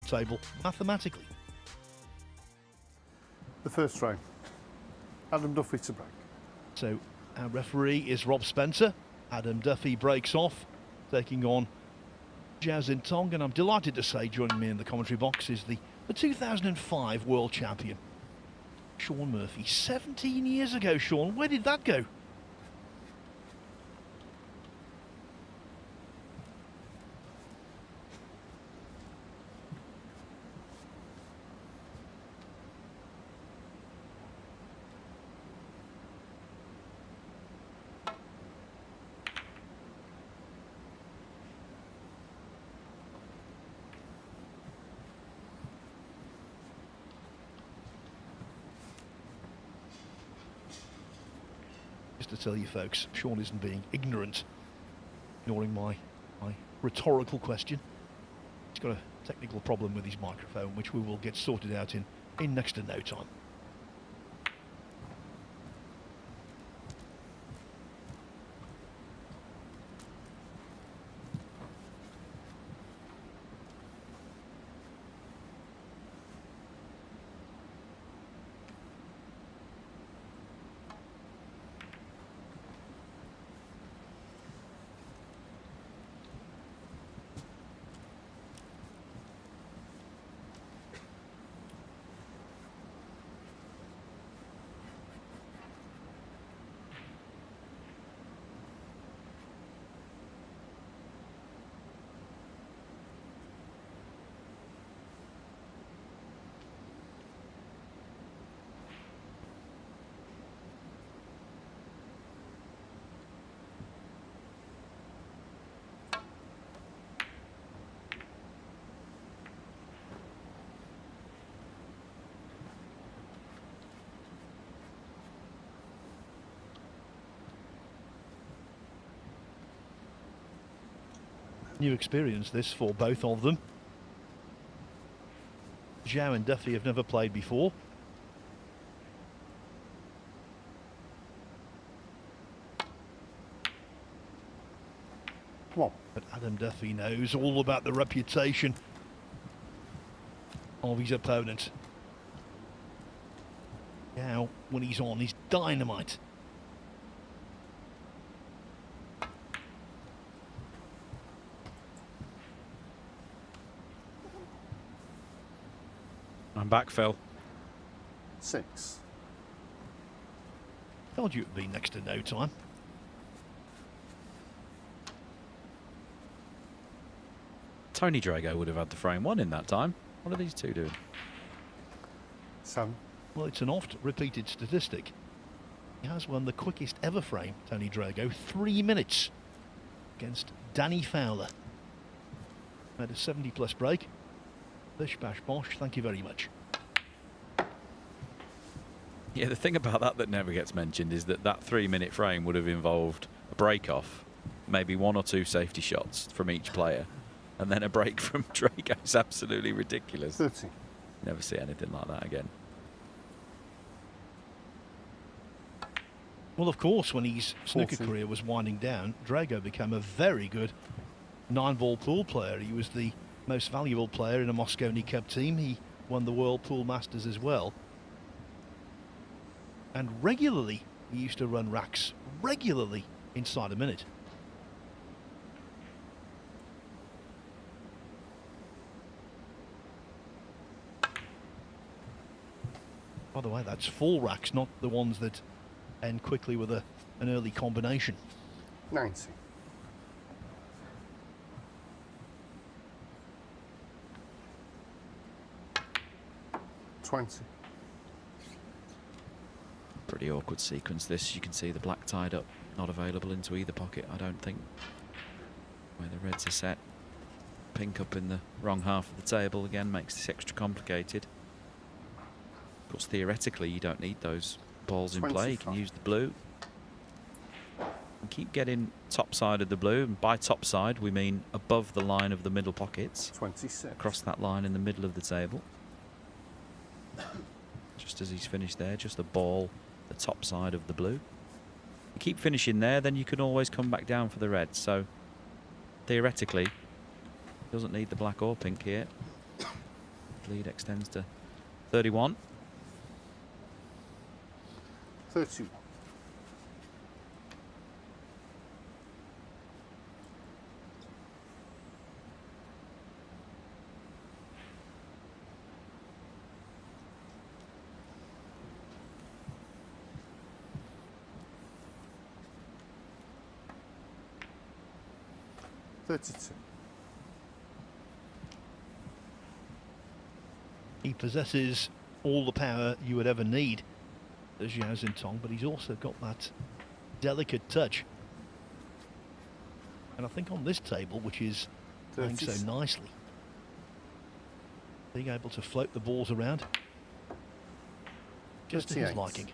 table mathematically. The first frame. Adam Duffy to break. So our referee is Rob Spencer. Adam Duffy breaks off, taking on Zhao Xintong, and I'm delighted to say joining me in the commentary box is the 2005 world champion, Shaun Murphy. 17 years ago, Shaun, where did that go? Just to tell you folks, Shaun isn't being ignorant, ignoring my rhetorical question. He's got a technical problem with his microphone, which we will get sorted out in next to no time. New experience this for both of them. Zhao and Duffy have never played before. Come on. But Adam Duffy knows all about the reputation of his opponent. Zhao, when he's on, he's dynamite. I'm back, Phil. 6. Told you it'd be next to no time. Tony Drago would have had the frame one in that time. What are these two doing? 7. Well, it's an oft repeated statistic. He has won the quickest ever frame, Tony Drago, 3 minutes against Danny Fowler. Made a 70-plus break. Bish bash bosh, thank you very much. Yeah, the thing about that never gets mentioned is that 3-minute frame would have involved a break-off, maybe 1 or 2 safety shots from each player, and then a break from Drago. It's absolutely ridiculous. 30. Never see anything like that again. Well, of course, when his snooker 40. career was winding down, Drago became a very good 9-ball pool player. He was the most valuable player in a Mosconi Cup team. He won the World Pool Masters as well. And regularly, he used to run racks, regularly, inside a minute. By the way, that's full racks, not the ones that end quickly with an early combination. 90. Pretty awkward sequence this. You can see the black tied up, not available into either pocket, I don't think. Where the reds are set. Pink up in the wrong half of the table again makes this extra complicated. Of course, theoretically, you don't need those balls in play. You can use the blue. And keep getting top side of the blue, and by top side we mean above the line of the middle pockets. 26. Across that line in the middle of the table. Just as he's finished there, just the ball, the top side of the blue. You keep finishing there, then you can always come back down for the red. So theoretically, doesn't need the black or pink here. lead extends to 31. 31. He possesses all the power you would ever need as Zhao Xintong, but he's also got that delicate touch. And I think on this table, which is playing so nicely, being able to float the balls around just to his 38. liking.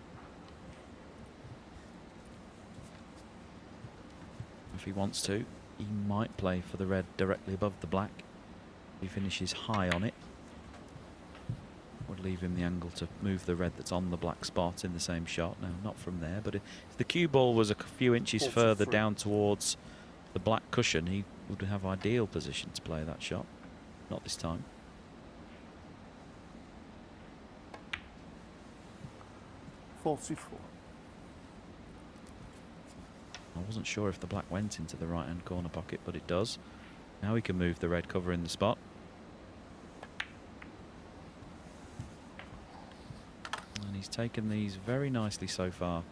If he wants to, he might play for the red directly above the black. He finishes high on it. Would leave him the angle to move the red that's on the black spot in the same shot. No, not from there, but if the cue ball was a few inches further down towards the black cushion, he would have ideal position to play that shot. Not this time. 44. I wasn't sure if the black went into the right hand corner pocket, but it does. Now he can move the red cover in the spot. And he's taken these very nicely so far.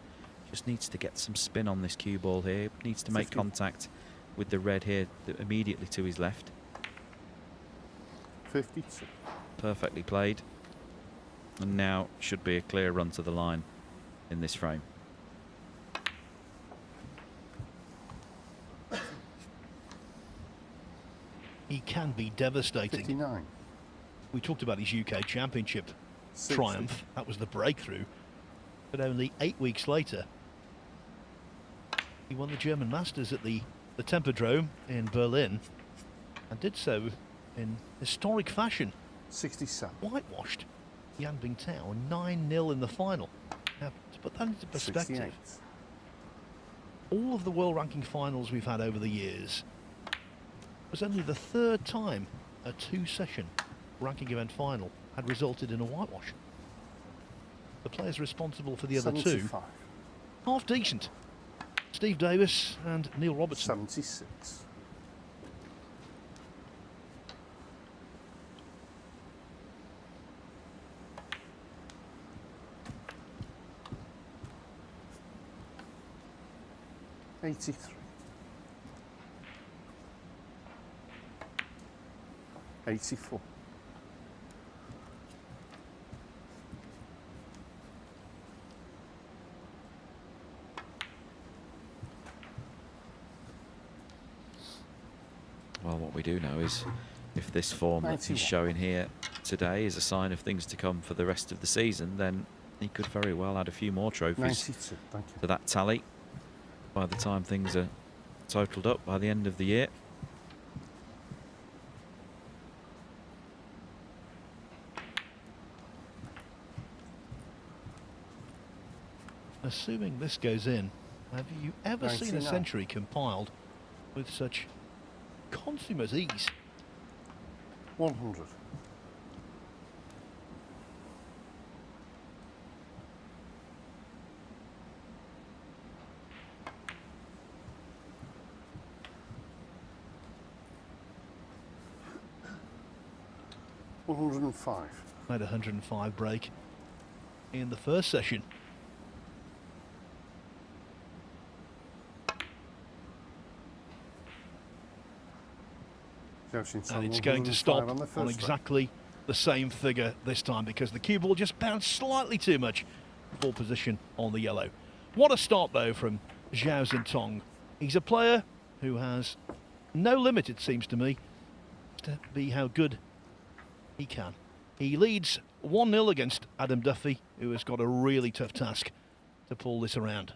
Just needs to get some spin on this cue ball here. Needs to make contact with the red here immediately to his left. 52. Perfectly played. And now should be a clear run to the line in this frame. He can be devastating. 59. We talked about his UK Championship 60. triumph. That was the breakthrough. But only 8 weeks later, he won the German Masters at the Tempodrome in Berlin, and did so in historic fashion. 67. Whitewashed Yan Bingtao 9-0 in the final. Now, to put that into perspective, 68. all of the world ranking finals we've had over the years was only the third time a two-session ranking event final had resulted in a whitewash. The players responsible for the other 75. two, half decent. Steve Davis and Neil Robertson. 76. $83. 84. Well, what we do know is if this form that 91. he's showing here today is a sign of things to come for the rest of the season, then he could very well add a few more trophies 92. Thank you. to that tally by the time things are totaled up by the end of the year. Assuming this goes in, have you ever seen a 99. century compiled with such consummate ease? 100. $105. Made a 105 break in the first session. And it's going to stop on exactly the same figure this time because the cue ball just bounced slightly too much for position on the yellow. What a start though from Zhao Xintong. He's a player who has no limit, it seems to me, to be how good he can. He leads 1-0 against Adam Duffy, who has got a really tough task to pull this around.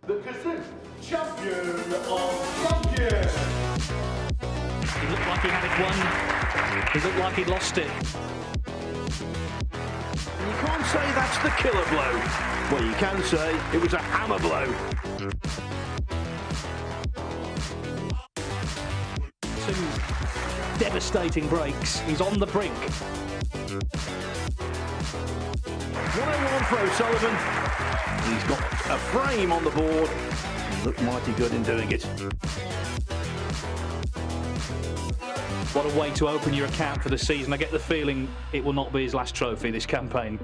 The Kazoo champion of champions. He looked like he had it won. He looked like he lost it. You can't say that's the killer blow. Well, you can say it was a hammer blow. Two devastating breaks. He's on the brink. 101 for O'Sullivan. He's got a frame on the board. He looked mighty good in doing it. What a way to open your account for the season. I get the feeling it will not be his last trophy this campaign.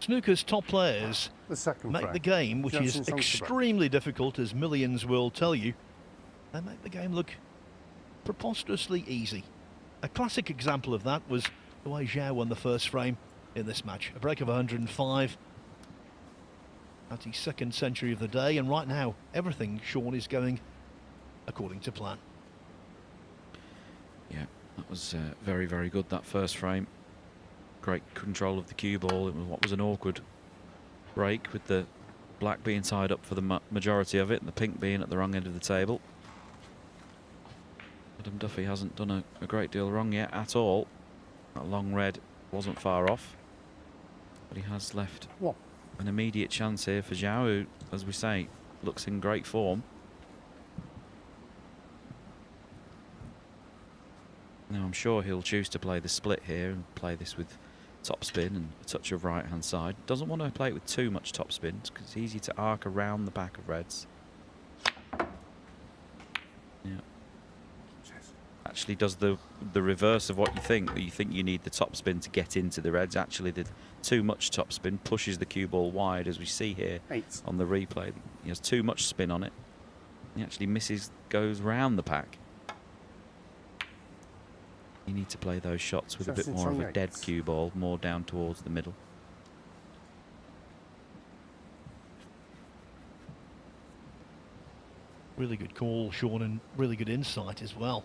Snooker's top players The second make frame. the game, which Zhao is Xintong's the break. extremely difficult, as millions will tell you, they make the game look preposterously easy. A classic example of that was the way Zhao won the first frame in this match. A break of 105 at his second century of the day, and right now everything, Sean, is going according to plan. Yeah, that was very, very good, that first frame. Great control of the cue ball. It was what was an awkward break, with the black being tied up for the majority of it and the pink being at the wrong end of the table. Adam Duffy hasn't done a great deal wrong yet at all. That long red wasn't far off, but he has left What? an immediate chance here for Zhao, who, as we say, looks in great form. Now I'm sure he'll choose to play the split here and play this with topspin and a touch of right hand side. Doesn't want to play it with too much topspin because it's easy to arc around the back of reds. Yeah. Actually does the reverse of what you think. That you think you need the topspin to get into the reds. Actually, the too much topspin pushes the cue ball wide, as we see here 8. on the replay. He has too much spin on it. He actually misses, goes round the pack. You need to play those shots with a bit more of a dead cue ball, more down towards the middle. Really good call, Sean, and really good insight as well.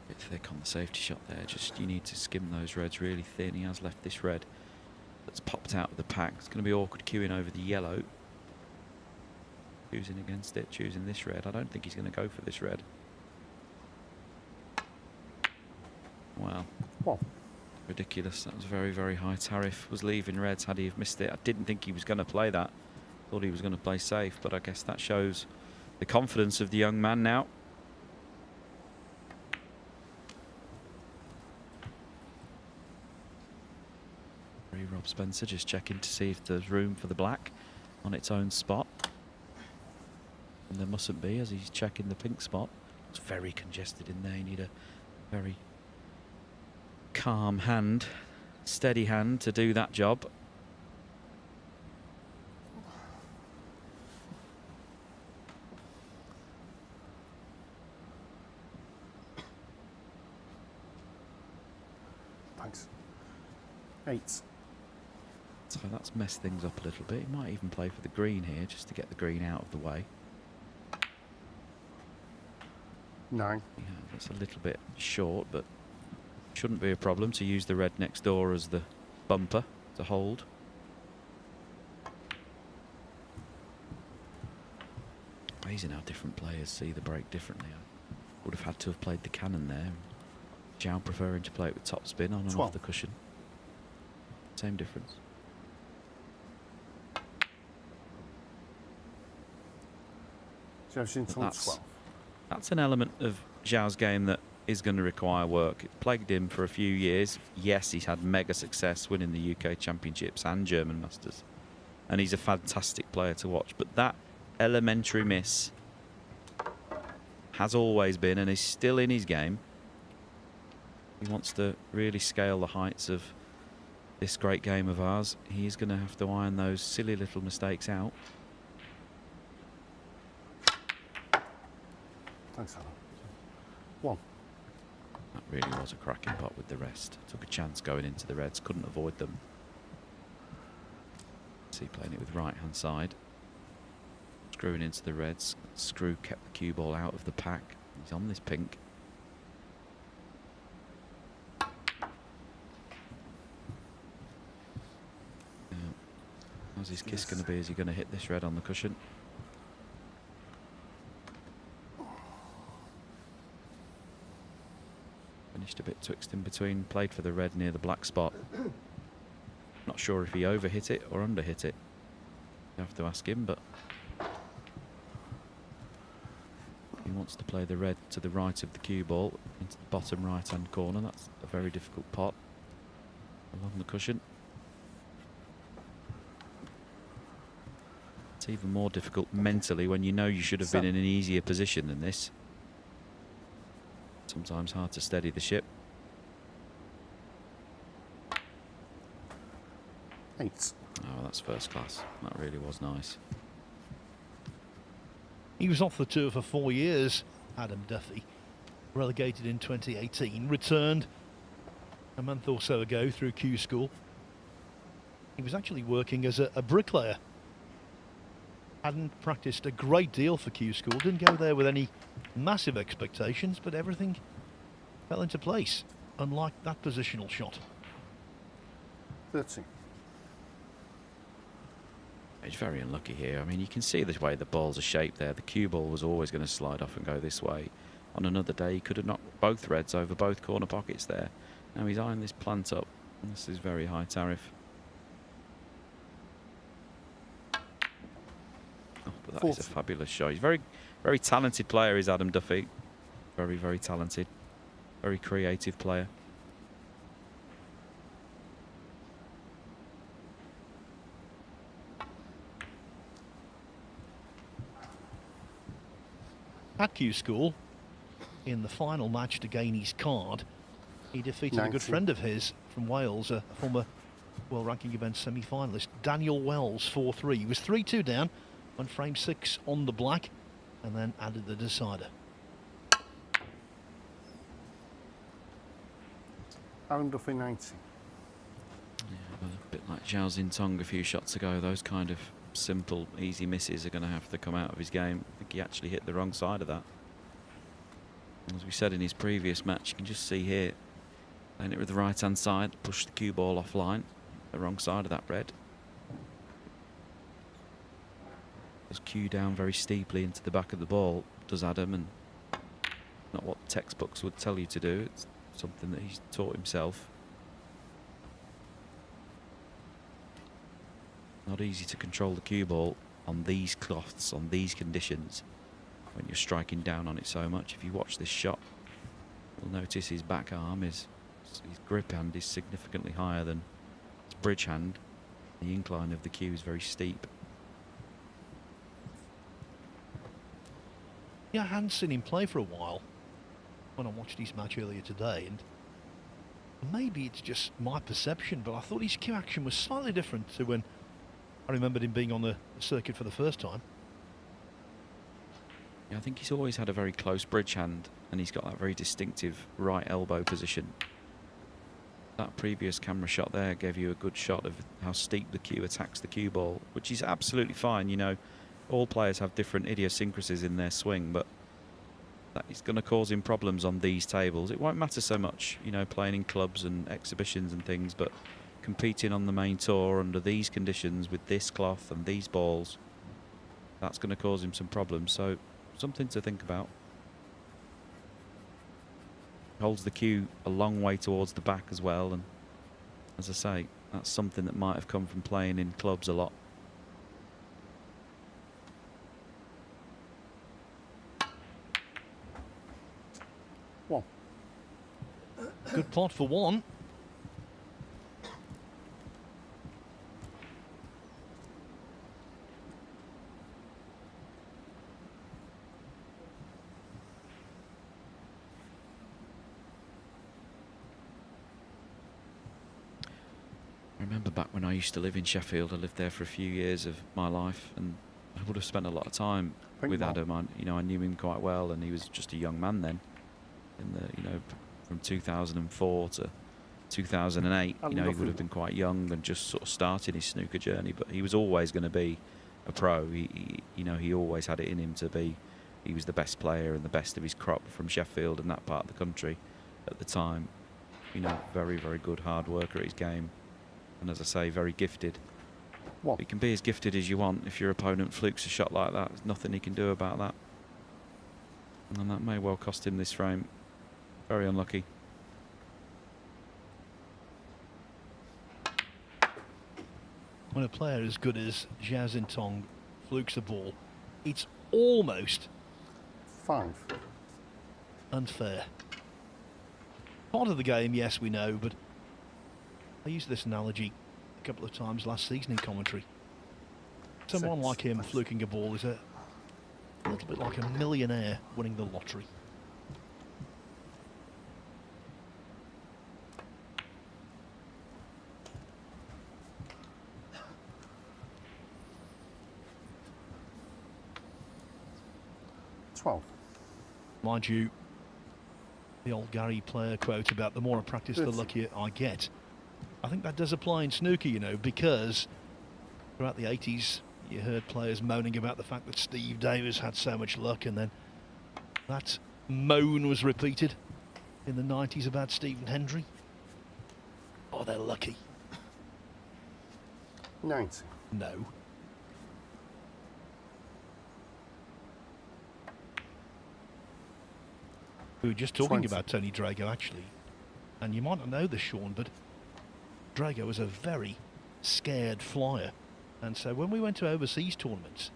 Bit thick on the safety shot there. Just you need to skim those reds really thin. He has left this red that's popped out of the pack. It's going to be awkward queuing over the yellow. Choosing against it, choosing this red. I don't think he's going to go for this red. Wow. What? Ridiculous. That was very, very high tariff. Was leaving reds had he have missed it. I didn't think he was going to play that. Thought he was going to play safe, but I guess that shows the confidence of the young man now. Rob Spencer just checking to see if there's room for the black on its own spot. And there mustn't be, as he's checking the pink spot. It's very congested in there. You need a very calm hand, steady hand to do that job. Thanks. 8. So that's messed things up a little bit. He might even play for the green here, just to get the green out of the way. 9. Yeah, that's a little bit short, but shouldn't be a problem to use the red next door as the bumper to hold. Amazing how different players see the break differently. I would have had to have played the cannon there. Zhao preferring to play it with top spin on and 12. off the cushion. Same difference. Zhao Xintong, That's- 12. That's an element of Zhao's game that is going to require work. It plagued him for a few years. Yes, he's had mega success winning the UK Championships and German Masters. And he's a fantastic player to watch. But that elementary miss has always been and is still in his game. He wants to really scale the heights of this great game of ours. He's going to have to iron those silly little mistakes out. Thanks, Alan. 1. That really was a cracking pot with the rest. Took a chance going into the reds, couldn't avoid them. See, playing it with right hand side. Screwing into the reds. Screw kept the cue ball out of the pack. He's on this pink. How's his kiss going to be? Is he going to hit this red on the cushion? Finished a bit twixt in between, played for the red near the black spot. Not sure if he overhit it or underhit it. You have to ask him, but he wants to play the red to the right of the cue ball into the bottom right hand corner. That's a very difficult pot along the cushion. It's even more difficult mentally when you know you should have been in an easier position than this. Sometimes hard to steady the ship. 8. Oh, that's first class. That really was nice. He was off the tour for 4 years, Adam Duffy. Relegated in 2018, returned a month or so ago through Q School. He was actually working as a bricklayer. Hadn't practiced a great deal for Q School, didn't go there with any massive expectations, but everything fell into place, unlike that positional shot. 13. He's very unlucky here. I mean, you can see the way the balls are shaped there. The cue ball was always going to slide off and go this way. On another day, he could have knocked both reds over both corner pockets there. Now he's eyeing this plant up. And this is very high tariff. Oh, but that is a fabulous shot. He's very, very talented player, is Adam Duffy. Very, very talented. Very creative player. At Q School, in the final match to gain his card, he defeated a good 19. friend of his from Wales, a former world ranking event semi-finalist, Daniel Wells, 4-3. He was 3-2 down on frame 6 on the black, and then added the decider. Aaron Duffy, 90. Yeah, well, a bit like Zhao Xintong a few shots ago. Those kind of simple, easy misses are going to have to come out of his game. I think he actually hit the wrong side of that. And as we said in his previous match, you can just see here, playing it with the right-hand side, push the cue ball offline, the wrong side of that red. Just cue down very steeply into the back of the ball, does Adam, and not what textbooks would tell you to do. It's something that he's taught himself. Not easy to control the cue ball on these cloths, on these conditions, when you're striking down on it so much. If you watch this shot, you'll notice his back arm his grip hand is significantly higher than his bridge hand. The incline of the cue is very steep. Yeah, I hadn't seen him play for a while when I watched his match earlier today, and maybe it's just my perception, but I thought his cue action was slightly different to when I remembered him being on the circuit for the first time. Yeah, I think he's always had a very close bridge hand, and he's got that very distinctive right elbow position. That previous camera shot there gave you a good shot of how steep the cue attacks the cue ball, which is absolutely fine. You know, all players have different idiosyncrasies in their swing, but that is going to cause him problems on these tables. It won't matter so much, you know, playing in clubs and exhibitions and things, but competing on the main tour under these conditions with this cloth and these balls, that's going to cause him some problems. So something to think about. Holds the cue a long way towards the back as well, and as I say, that's something that might have come from playing in clubs a lot. 1. Good pot for 1. I remember back when I used to live in Sheffield. I lived there for a few years of my life, and I would have spent a lot of time Pink with ball. Adam. I knew him quite well, and he was just a young man then. In the from 2004 to 2008, Adam he Duffy. would have been quite young and just sort of started his snooker journey. But he was always going to be a pro. He always had it in him to be. He was the best player and the best of his crop from Sheffield and that part of the country at the time. Very, very good, hard worker at his game. And as I say, very gifted. 1. You can be as gifted as you want. If your opponent flukes a shot like that, there's nothing he can do about that. And that may well cost him this frame. Very unlucky. When a player as good as Zhao Xintong flukes the ball, it's almost 5. unfair. Part of the game, yes, we know, but I used this analogy a couple of times last season in commentary. Someone 6. like him fluking a ball is a little bit like a millionaire winning the lottery. Mind you, the old Gary Player quote about the more I practice, the 30. luckier I get. I think that does apply in snooker, because throughout the 80s, you heard players moaning about the fact that Steve Davis had so much luck, and then that moan was repeated in the 90s about Stephen Hendry. Oh, they're lucky. 90. No. We were just talking 20. about Tony Drago, actually. And you might not know this, Sean, but Drago was a very scared flyer. And so when we went to overseas tournaments,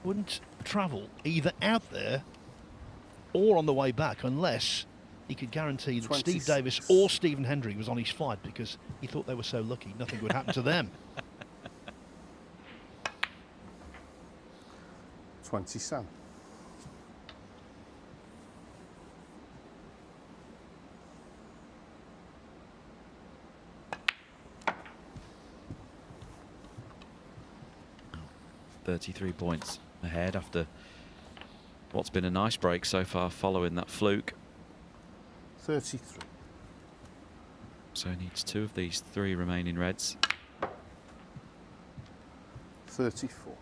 wouldn't travel either out there or on the way back unless he could guarantee that Steve 26. Davis or Stephen Hendry was on his flight, because he thought they were so lucky nothing would happen to them. 27. .33 points ahead after what's been a nice break so far following that fluke. 33. So he needs 2 of these 3 remaining reds. 34.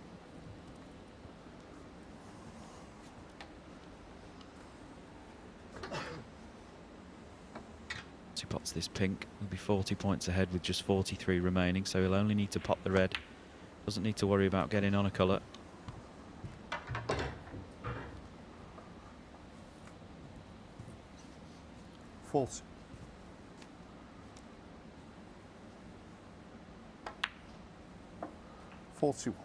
As he pots this pink, he'll be 40 points ahead with just 43 remaining, so he'll only need to pot the red. Doesn't need to worry about getting on a colour. False. 41.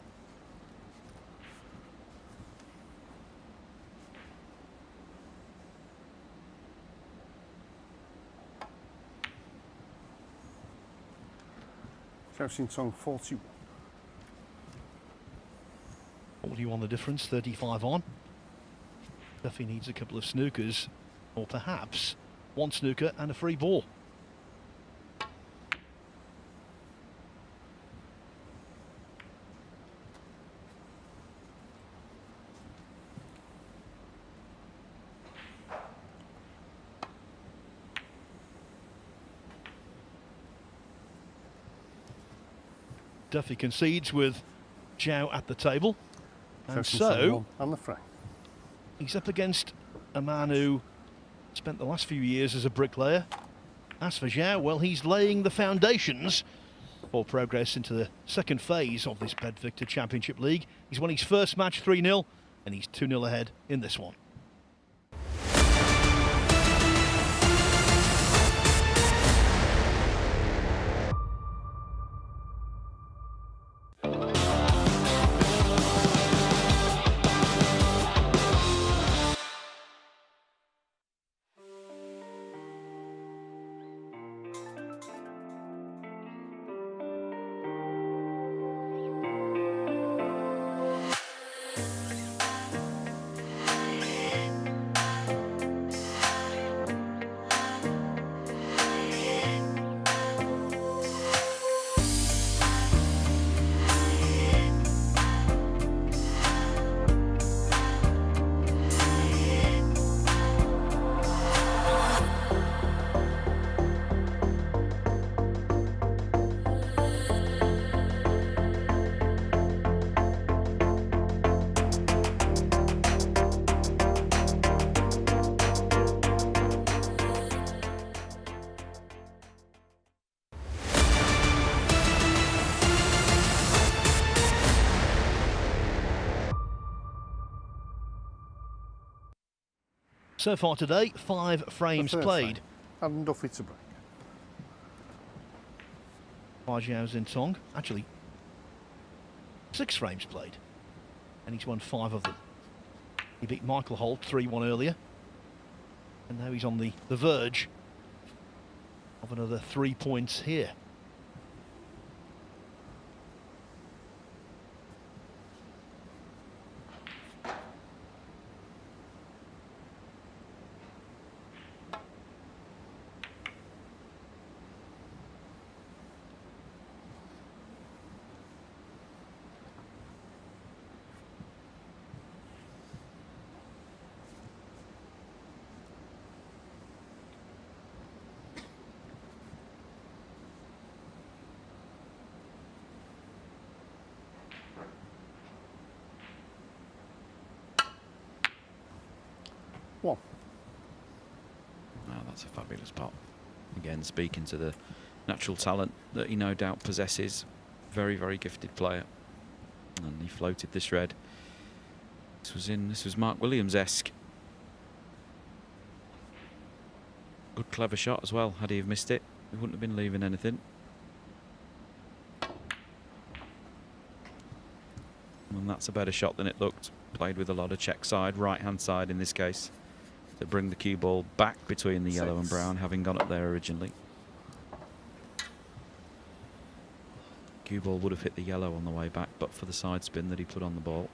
Zhao Xintong 41. 41 the difference, 35 on. Duffy needs a couple of snookers, or perhaps 1 snooker and a free ball. Duffy concedes with Zhao at the table. And Zhao Xintong so, 1 and the frame. he's up against a man who spent the last few years as a bricklayer. As for Zhao, well, he's laying the foundations for progress into the second phase of this Bedvictor Championship League. He's won his first match 3-0, and he's 2-0 ahead in this one. So far today, 5 frames The third played frame. Adam Duffy to break. by Zhao Xintong. Actually, 6 frames played, and he's won 5 of them. He beat Michael Holt 3-1 earlier, and now he's on the verge of another 3 points here. One. Wow, that's a fabulous pot. Again, speaking to the natural talent that he no doubt possesses. Very, very gifted player. And he floated this red. This was Mark Williams-esque. Good clever shot as well. Had he have missed it, he wouldn't have been leaving anything. And that's a better shot than it looked. Played with a lot of check side, right hand side in this case, to bring the cue ball back between the yellow and brown, having gone up there originally. Cue ball would have hit the yellow on the way back, but for the side spin that he put on the ball.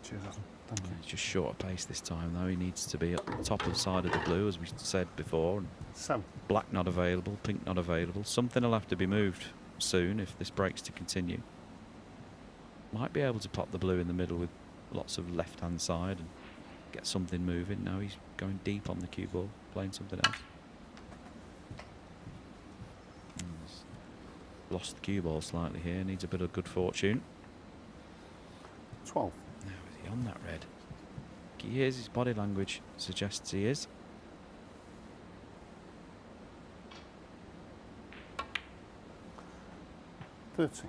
Cheers, Adam. Thank you. He's just short of pace this time though. He needs to be at the top of the side of the blue, as we said before. And Sam. black not available, pink not available. Something will have to be moved soon if this breaks to continue. Might be able to pop the blue in the middle with lots of left hand side and get something moving. Now he's going deep on the cue ball, playing something else. He's lost the cue ball slightly here, needs a bit of good fortune. 12. Now is he on that red? He is, his body language suggests he is. $30.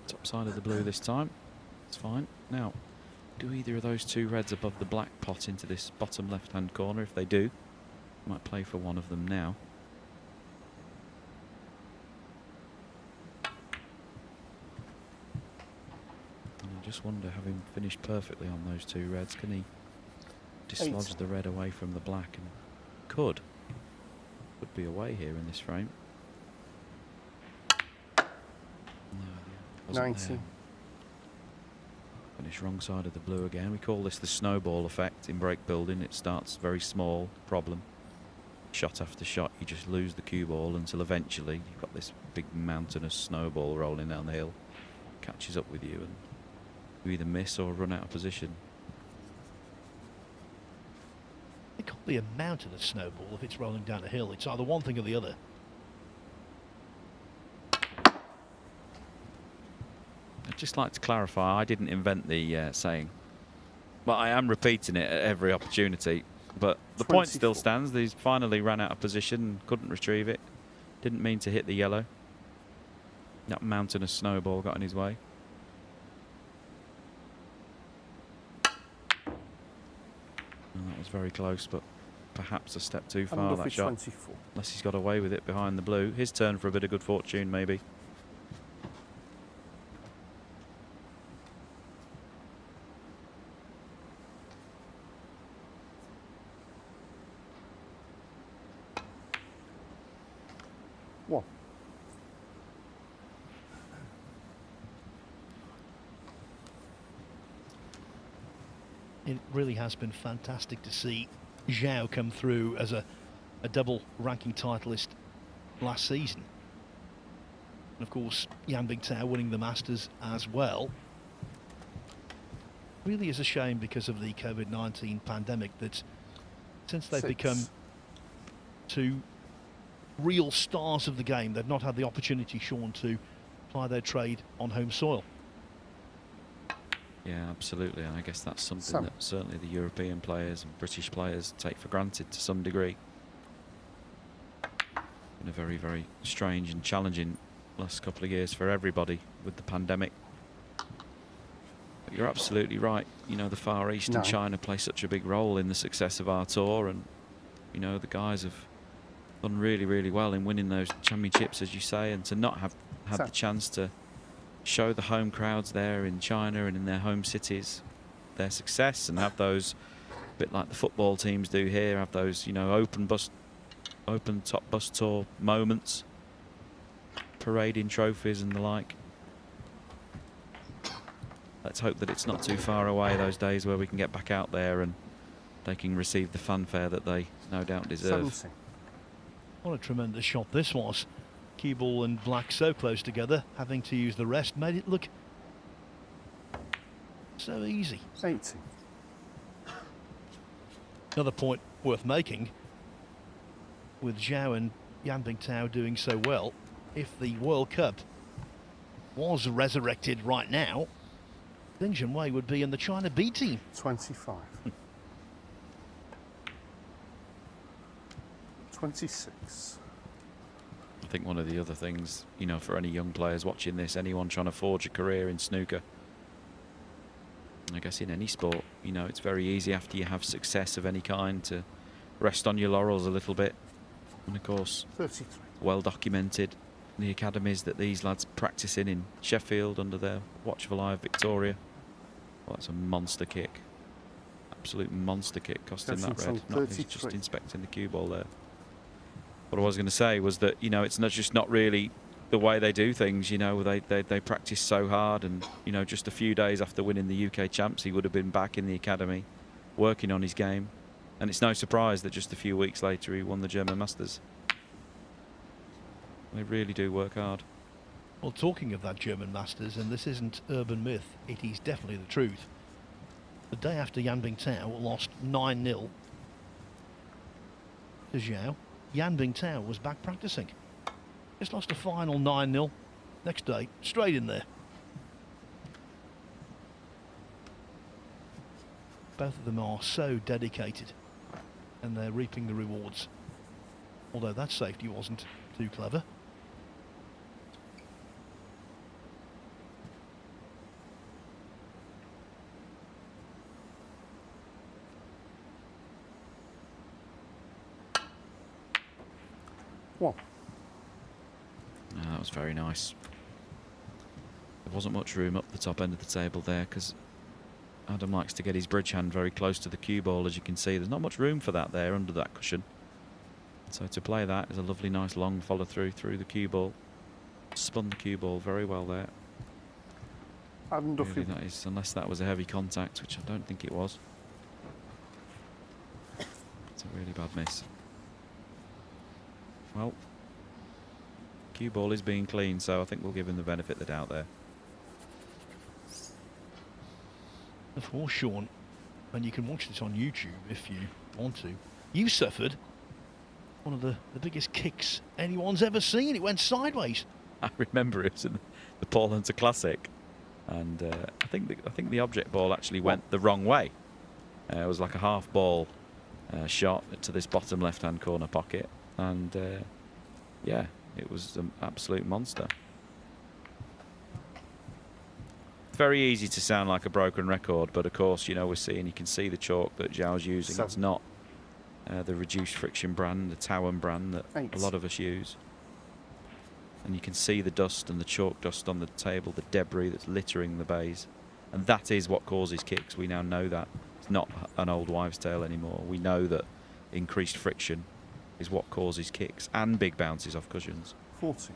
Top side of the blue this time. It's fine. Now, do either of those 2 reds above the black pot into this bottom left-hand corner? If they do, might play for one of them now. And I just wonder, having finished perfectly on those 2 reds, can he dislodge the red away from the black? And could be away here in this frame. No, 19. Finish wrong side of the blue again. We call this the snowball effect in break building. It starts very small, problem. Shot after shot, you just lose the cue ball until eventually you've got this big mountainous snowball rolling down the hill. Catches up with you and you either miss or run out of position. It can't be a mountainous snowball if it's rolling down a hill. It's either one thing or the other. I'd just like to clarify, I didn't invent the saying, but I am repeating it at every opportunity. But the point still 24. stands. He's finally ran out of position, couldn't retrieve it. Didn't mean to hit the yellow. That mountainous snowball got in his way. And that was very close, but perhaps a step too far, that shot. 24. Unless he's got away with it behind the blue. His turn for a bit of good fortune, maybe. One. It really has been fantastic to see Zhao come through as a double ranking titleist last season. And of course, Yan Bingtao winning the Masters as well. Really is a shame because of the COVID-19 pandemic that since they've 6. become 2 real stars of the game, they've not had the opportunity, Sean, to ply their trade on home soil. Yeah, absolutely. And I guess that's something Sam. that certainly the European players and British players take for granted to some degree. Been a very, very strange and challenging last couple of years for everybody with the pandemic. But you're absolutely right. You know, the Far East and China play such a big role in the success of our tour, and you know, the guys have done really, really well in winning those championships, as you say, and to not have had the chance to show the home crowds there in China and in their home cities their success, and have those, a bit like the football teams do here, have those, you know, open top bus tour moments, parading trophies and the like. Let's hope that it's not too far away, those days where we can get back out there and they can receive the fanfare that they no doubt deserve. 70. What a tremendous shot this was. Cue ball and black so close together, having to use the rest made it look so easy. 80. Another point worth making, with Zhao and Yan Bingtao doing so well, if the World Cup was resurrected right now, Ding Junhui would be in the China B team. 25. 26. I think one of the other things, you know, for any young players watching this, anyone trying to forge a career in snooker, I guess in any sport, you know, it's very easy after you have success of any kind to rest on your laurels a little bit. And of course, 33. well documented in the academies that these lads practice in Sheffield under their watchful eye of Victoria. Well, that's a monster kick. Absolute monster kick, costing that red. Not, he's just inspecting the cue ball there. What I was going to say was that, you know, it's not really the way they do things. You know, they practice so hard, and you know, just a few days after winning the UK champs, he would have been back in the academy working on his game, and it's no surprise that just a few weeks later he won the German Masters. They really do work hard. Well, talking of that German Masters, and this isn't urban myth, it is definitely the truth. The day after Yan Bingtao lost 9-0 to Zhao, Yan Bingtao was back practicing. Just lost a final 9-0. Next day, straight in there. Both of them are so dedicated, and they're reaping the rewards. Although that safety wasn't too clever. One. Oh, that was very nice. There wasn't much room up the top end of the table there, because Adam likes to get his bridge hand very close to the cue ball, as you can see. There's not much room for that there under that cushion. So to play that is a lovely, nice long follow through the cue ball. Spun the cue ball very well there. Adam Duffy. Really, that is, unless that was a heavy contact, which I don't think it was. It's a really bad miss. Well, cue ball is being clean, so I think we'll give him the benefit of the doubt there. Of course, Sean, and you can watch this on YouTube if you want to. You suffered one of the biggest kicks anyone's ever seen. It went sideways. I remember it was in the Paul Hunter Classic, and I think the object ball actually went the wrong way. It was like a half ball shot to this bottom left-hand corner pocket, and yeah, it was an absolute monster. It's very easy to sound like a broken record, but of course, you know, you can see the chalk that Zhao's using. It's not the reduced friction brand, the Towan brand that a lot of us use. And you can see the dust and the chalk dust on the table, the debris that's littering the bays. And that is what causes kicks. We now know that. It's not an old wives' tale anymore. We know that increased friction is what causes kicks and big bounces off cushions. 40.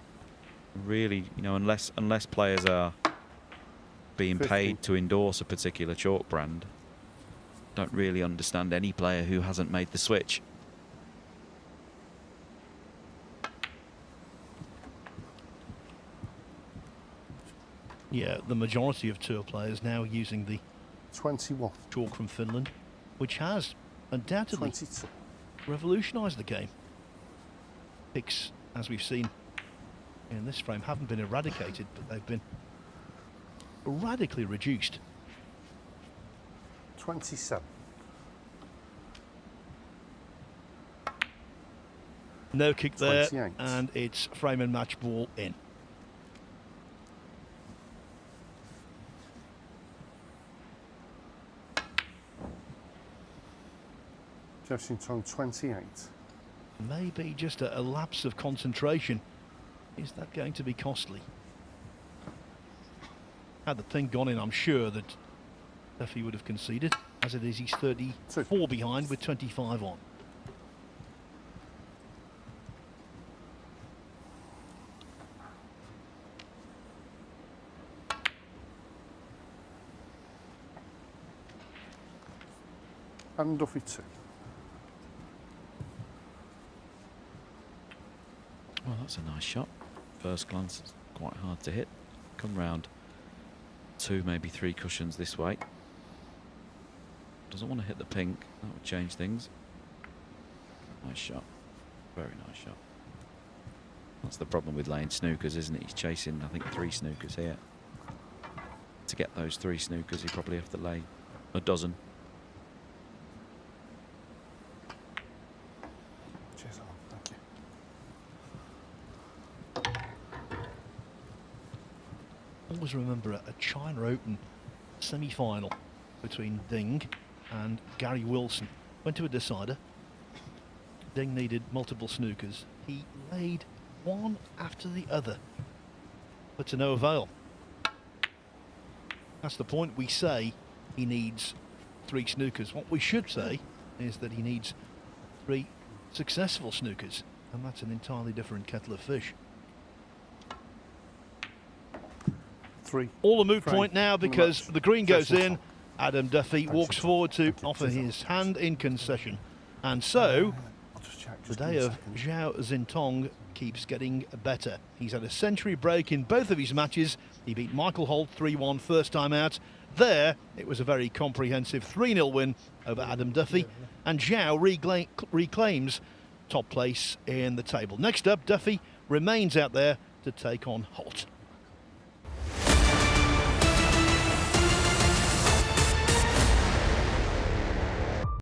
Really, you know, unless players are being 50. paid to endorse a particular chalk brand, don't really understand any player who hasn't made the switch. Yeah, the majority of tour players now using the 21. chalk from Finland, which has undoubtedly 22. revolutionised the game. Kicks, as we've seen in this frame, haven't been eradicated, but they've been radically reduced. 27. No kick there, 28. and it's frame and match ball in. Zhao Xintong 28. Maybe just a lapse of concentration. Is that going to be costly? Had the thing gone in, I'm sure that Duffy would have conceded. As it is, he's 34 behind with 25 on. Adam Duffy 2. Well, that's a nice shot. First glance, it's quite hard to hit. Come round 2, maybe 3 cushions this way. Doesn't want to hit the pink. That would change things. Nice shot. Very nice shot. That's the problem with laying snookers, isn't it? He's chasing, I think, 3 snookers here. To get those 3 snookers, you probably have to lay a dozen. Cheers, Alan. Thank you. Always remember a China Open semi-final between Ding and Gary Wilson. Went to a decider. Ding needed multiple snookers. He laid one after the other, but to no avail. That's the point. We say he needs 3 snookers. What we should say is that he needs 3 successful snookers, and that's an entirely different kettle of fish. 3. All a moot Frame. point now because Match. the green goes Zhao in. Xintong. Adam Duffy Zhao walks Xintong. forward to Thank you. offer Cheers, his hand in concession. And so, I'll just check. the Just give day me a of second. Zhao Xintong keeps getting better. He's had a century break in both of his matches. He beat Michael Holt 3-1 first time out. There, it was a very comprehensive 3-0 win over Adam Duffy. And Zhao reclaims top place in the table. Next up, Duffy remains out there to take on Holt.